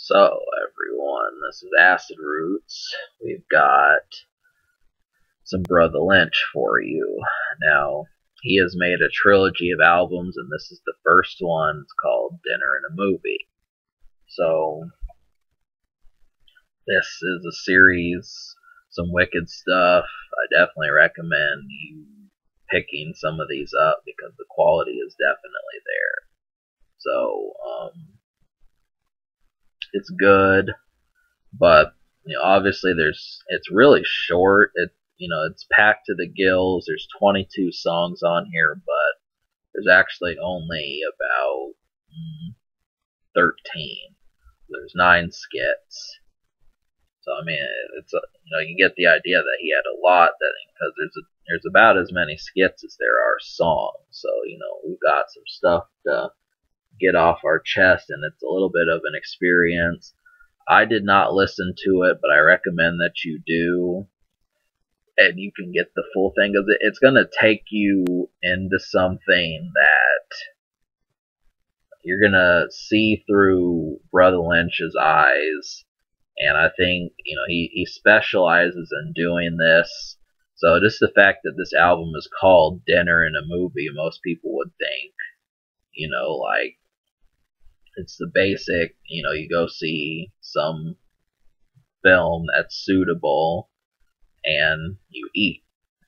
So, everyone, this is Acid Roots. We've got some Brotha Lynch for you. Now, he has made a trilogy of albums, and this is the first one. It's called Dinner and a Movie. So, this is a series, some wicked stuff. I definitely recommend you picking some of these up because the quality is definitely there. So, it's good, but obviously it's really short. It's packed to the gills. There's 22 songs on here, but there's actually only about 13. There's 9 skits. So I mean, you get the idea that he had a lot, that because there's about as many skits as there are songs. So we've got some stuff to get off our chest, and it's a little bit of an experience. I did not listen to it, but I recommend that you do, and you can get the full thing, because it's going to take you into something that you're going to see through Brotha Lynch's eyes, and I think he specializes in doing this. So just the fact that this album is called Dinner and a Movie, most people would think, like, it's the basic, you go see some film that's suitable and you eat.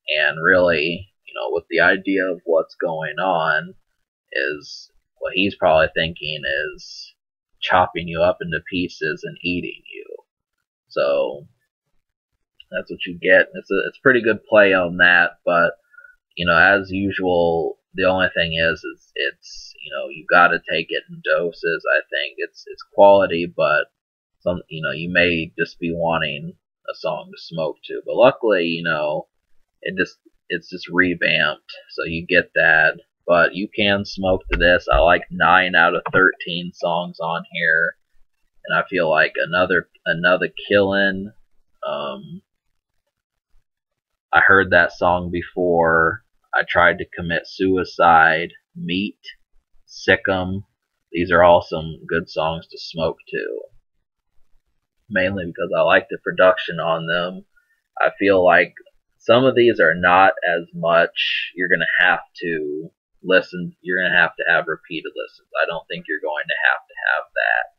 And really, with the idea of what's going on, is what he's probably thinking is chopping you up into pieces and eating you. So that's what you get. It's a pretty good play on that, but as usual, the only thing is it's you got to take it in doses. I think it's quality, but you may just be wanting a song to smoke to. But luckily, it's just revamped, so you get that. But you can smoke to this. I like 9 out of 13 songs on here, and I feel like another Killin'. I heard that song before. I Tried to Commit Suicide, Meat, Sick'em. These are all some good songs to smoke to. Mainly because I like the production on them. I feel like some of these are not as much. You're going to have to listen. You're going to have repeated listens. I don't think you're going to have that.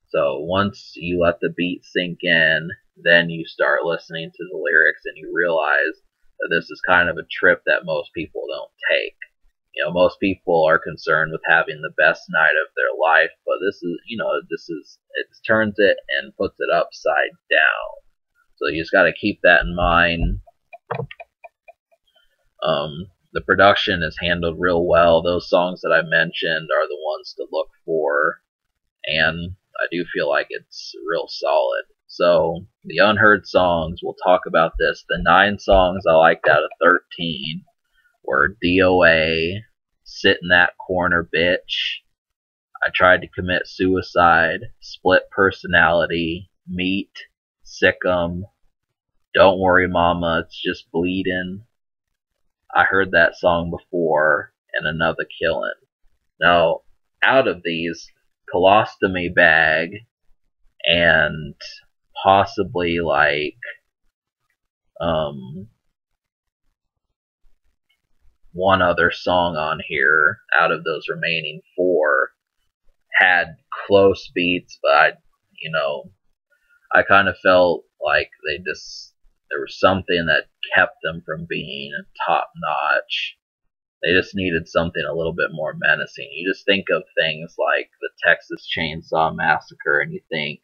So once you let the beat sink in, then you start listening to the lyrics and you realize that this is kind of a trip that most people don't take. Most people are concerned with having the best night of their life, but it turns it and puts it upside down. So you just got to keep that in mind. The production is handled real well. Those songs that I mentioned are the ones to look for, and I do feel like it's real solid. So the unheard songs, we'll talk about this. The 9 songs I liked out of 13 were DOA, Sit in That Corner Bitch, I Tried to Commit Suicide, Split Personality, Meat, Sick'em, Don't Worry Mama, It's Just Bleedin', I Heard That Song Before, and Another Killin'. Now, out of these, Colostomy Bag and possibly like one other song on here out of those remaining 4 had close beats, but I kind of felt like there was something that kept them from being top notch. They just needed something a little bit more menacing. You just think of things like the Texas Chainsaw Massacre, and you think,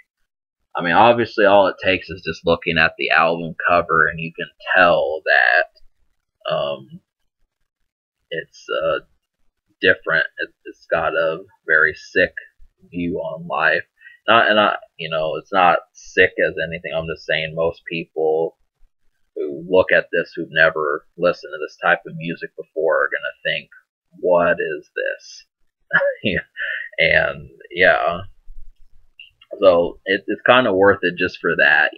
I mean, obviously all it takes is just looking at the album cover, and you can tell that it's different. It's got a very sick view on life. It's not sick as anything. I'm just saying most people who look at this who've never listened to this type of music before are going to think, what is this? And yeah, so it's kind of worth it just for that.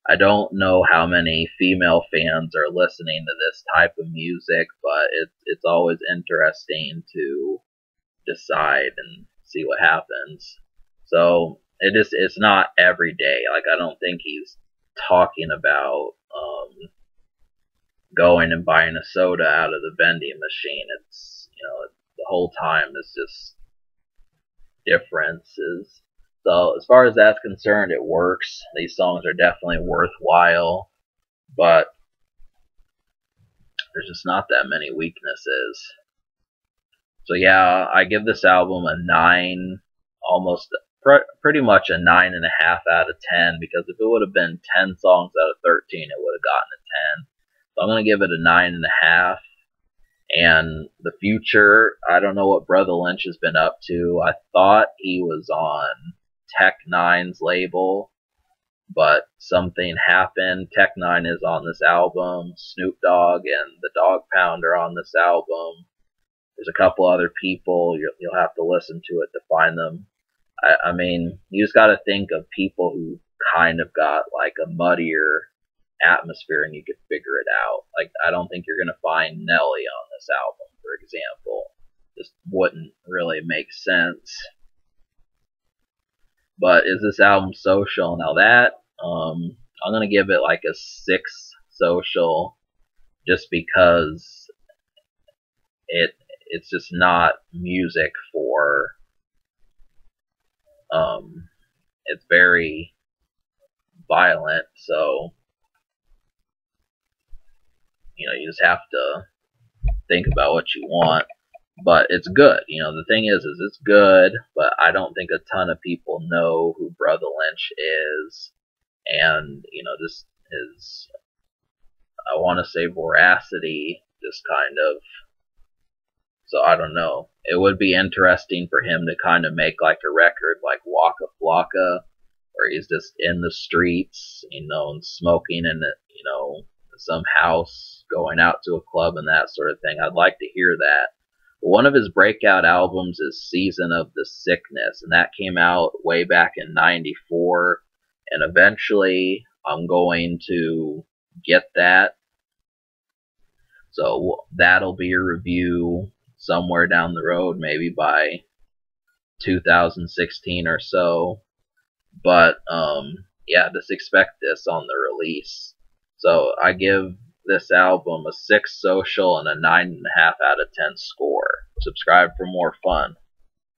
I don't know how many female fans are listening to this type of music, but it's always interesting to decide and see what happens. So it's not every day. Like, I don't think he's talking about going and buying a soda out of the vending machine. It's, the whole time is just differences. So as far as that's concerned, it works. These songs are definitely worthwhile, but there's just not that many weaknesses. So yeah, I give this album a 9, almost pretty much a 9.5 out of 10, because if it would have been 10 songs out of 13, it would have gotten a 10. So I'm going to give it a 9.5. And the future, I don't know what Brotha Lynch has been up to. I thought he was on Tech Nine's label, but something happened. Tech Nine is on this album. Snoop Dogg and the Dog Pound are on this album. There's a couple other people. You'll have to listen to it to find them. I mean, you just got to think of people who kind of got like a muddier atmosphere, and you could figure it out. Like, I don't think you're going to find Nelly on this album, for example. Just wouldn't really make sense. But is this album social? Now that, I'm going to give it like a 6 social, just because it's just not music for, it's very violent, so, you just have to think about what you want. But it's good. The thing is it's good, but I don't think a ton of people know who Brotha Lynch is. And, just his, I want to say, voracity, just kind of, so I don't know. It would be interesting for him to kind of make like a record like Waka Flocka, where he's just in the streets, and smoking in it, some house, going out to a club and that sort of thing. I'd like to hear that. One of his breakout albums is Season of the Sickness, and that came out way back in '94, and eventually I'm going to get that. So that'll be a review somewhere down the road, maybe by 2016 or so. But yeah, just expect this on the release. So I give this album a 6 social and a 9.5 out of 10 score. Subscribe for more fun.